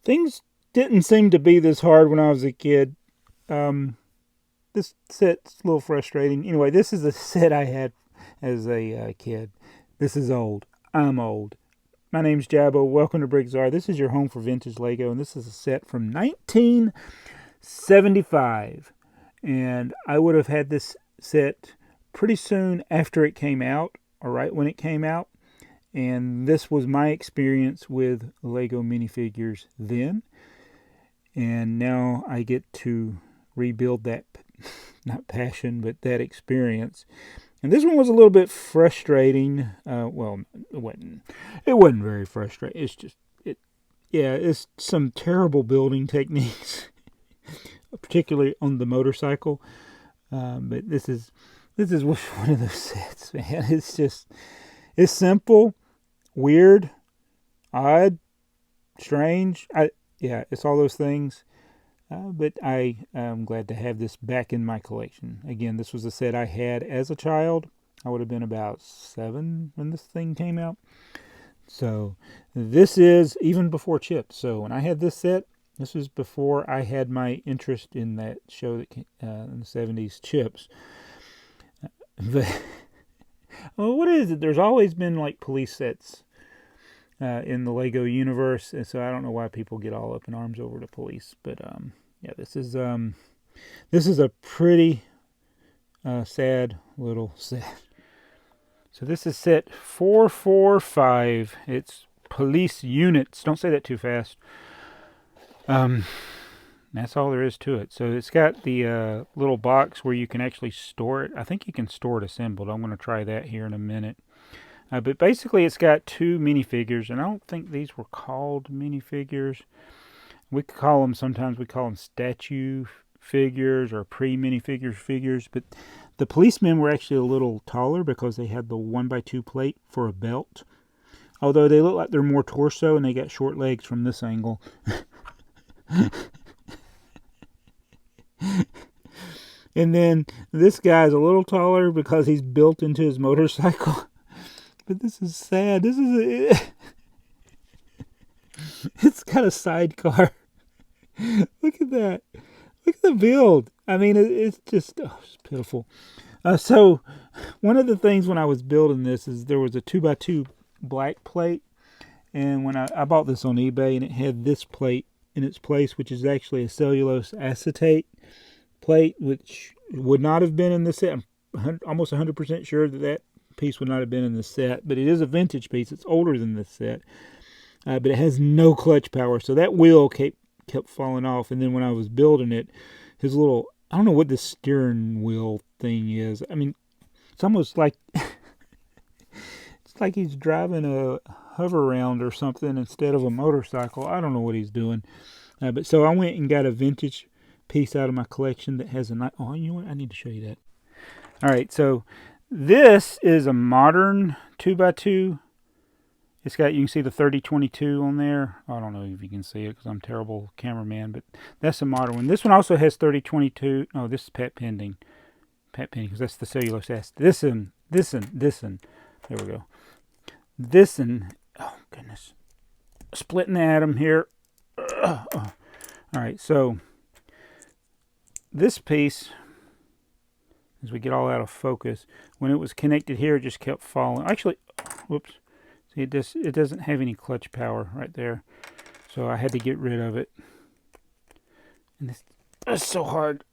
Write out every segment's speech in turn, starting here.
Things didn't seem to be this hard when I was a kid. This set's a little frustrating. Anyway, this is a set I had as a kid. This is old. I'm old. My name's Jabbo. Welcome to BrickTsar. This is your home for vintage Lego, and this is a set from 1975. And I would have had this set pretty soon after it came out, or right when it came out. And this was my experience with Lego minifigures then. And now I get to rebuild that, not passion, but that experience. And this one was a little bit frustrating. Well, it wasn't very frustrating. It's just, it's some terrible building techniques, particularly on the motorcycle. But this is one of those sets, man. It's simple, weird, odd, strange. It's all those things. But I am glad to have this back in my collection. Again, this was a set I had as a child. I would have been about 7 when this thing came out. So this is even before chips. So when I had this set, this was before I had my interest in that show that came, in the 70s, Chips. But well, what is it? There's always been like police sets in the Lego universe, and so I don't know why people get all up in arms over the police. But yeah, this is a pretty sad little set. So this is set 445. It's police units. Don't say that too fast. That's all there is to it. So it's got the little box where you can actually store it. I think you can store it assembled. I'm going to try that here in a minute. But basically it's got 2 minifigures, and I don't think these were called minifigures. Sometimes we call them statue figures or pre-minifigures figures, but the policemen were actually a little taller because they had the 1x2 plate for a belt. Although they look like they're more torso and they got short legs from this angle. And then this guy's a little taller because he's built into his motorcycle. But this is sad. It's got a sidecar. Look at that. Look at the build. I mean, it's just it's pitiful. So one of the things when I was building this is there was a 2x2 black plate. And when I bought this on eBay, and it had this plate in its place, which is actually a cellulose acetate plate, which would not have been in the set. I'm almost 100% sure that piece would not have been in the set, but it is a vintage piece. It's older than this set, but it has no clutch power, so that wheel kept falling off. And then when I was building it, his little, I don't know what this steering wheel thing is. I mean, it's almost like it's like he's driving a hover round or something instead of a motorcycle. I don't know what he's doing. But so I went and got a vintage piece out of my collection that has a oh, you know what? I need to show you that. All right, so this is a modern 2x2. It's got, you can see the 3022 on there. I don't know if you can see it because I'm a terrible cameraman, but that's a modern one. This one also has 3022. No, this is Pat Pending, because that's the cellulose acid. This one. There we go. This one. Oh goodness, splitting the atom here. All right, so this piece, as we get all out of focus, when it was connected here, it just kept falling. Actually, whoops. See, it doesn't have any clutch power right there, so I had to get rid of it. And this is so hard.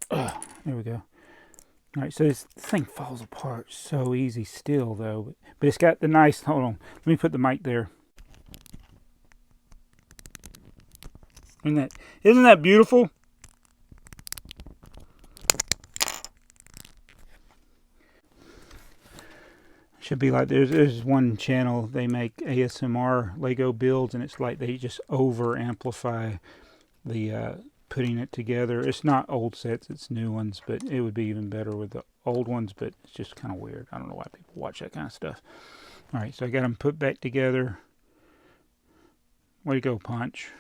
There we go. All right, so this thing falls apart so easy still, though. But it's got the nice. Hold on, let me put the mic there. Isn't that beautiful? Should be like there's one channel, they make ASMR Lego builds, and it's like they just over amplify the putting it together. It's not old sets, it's new ones, but it would be even better with the old ones, but it's just kind of weird. I don't know why people watch that kind of stuff. All right, so I got them put back together. Way to go, Ponch.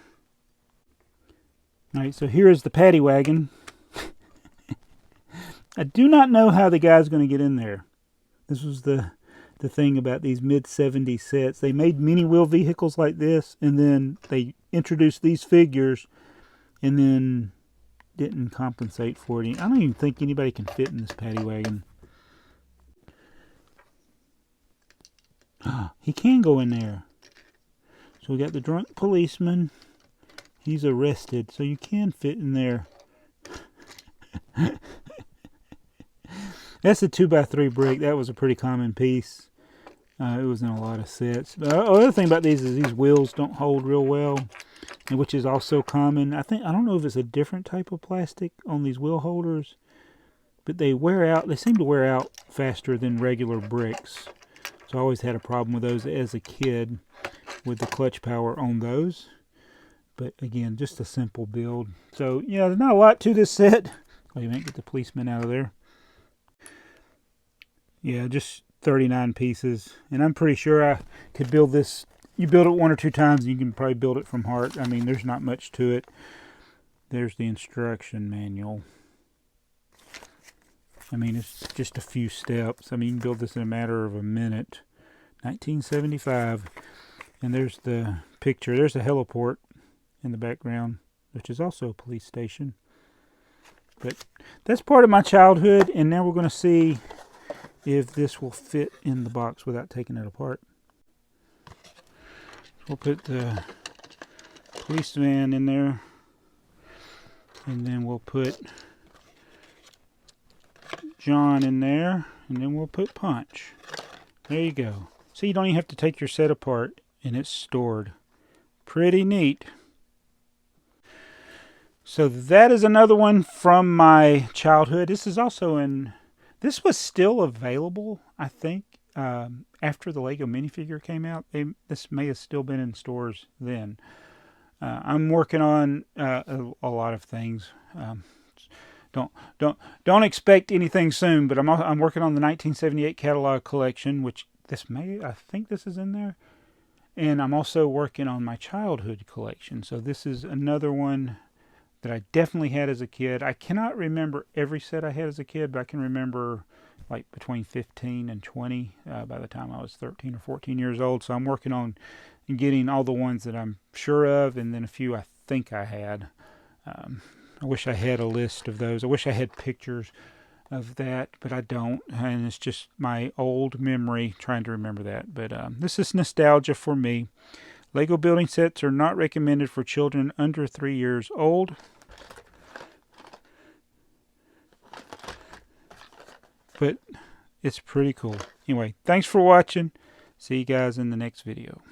All right, so here is the paddy wagon. I do not know how the guy's going to get in there. This was the the thing about these mid-70s sets. They made mini wheel vehicles like this, and then they introduced these figures, and then didn't compensate for it. I don't even think anybody can fit in this paddy wagon. He can go in there. So we got the drunk policeman. He's arrested, so you can fit in there. That's a 2x3 brick. That was a pretty common piece. It was in a lot of sets. But the other thing about these is these wheels don't hold real well, which is also common. I don't know if it's a different type of plastic on these wheel holders, but they wear out. They seem to wear out faster than regular bricks. So I always had a problem with those as a kid with the clutch power on those. But again, just a simple build. So yeah, there's not a lot to this set. Wait a minute, get the policeman out of there. Yeah, just 39 pieces. And I'm pretty sure I could build this. You build it one or two times and you can probably build it from heart. I mean, there's not much to it. There's the instruction manual. I mean, it's just a few steps. I mean, you can build this in a matter of a minute. 1975. And there's the picture. There's a heliport in the background, which is also a police station. But that's part of my childhood. And now we're going to see if this will fit in the box without taking it apart. We'll put the police van in there. And then we'll put John in there, and then we'll put Ponch. There you go. So you don't even have to take your set apart, and it's stored. Pretty neat. So that is another one from my childhood. This is also this was still available, I think, after the Lego minifigure came out. This may have still been in stores then. I'm working on a lot of things. Don't expect anything soon, but I'm working on the 1978 catalog collection, which I think this is in there. And I'm also working on my childhood collection. So this is another one that I definitely had as a kid. I cannot remember every set I had as a kid, but I can remember like between 15 and 20 by the time I was 13 or 14 years old. So I'm working on getting all the ones that I'm sure of, and then a few I think I had. I wish I had a list of those. I wish I had pictures of that, but I don't. And it's just my old memory trying to remember that. But this is nostalgia for me. Lego building sets are not recommended for children under 3 years old. But it's pretty cool. Anyway, thanks for watching. See you guys in the next video.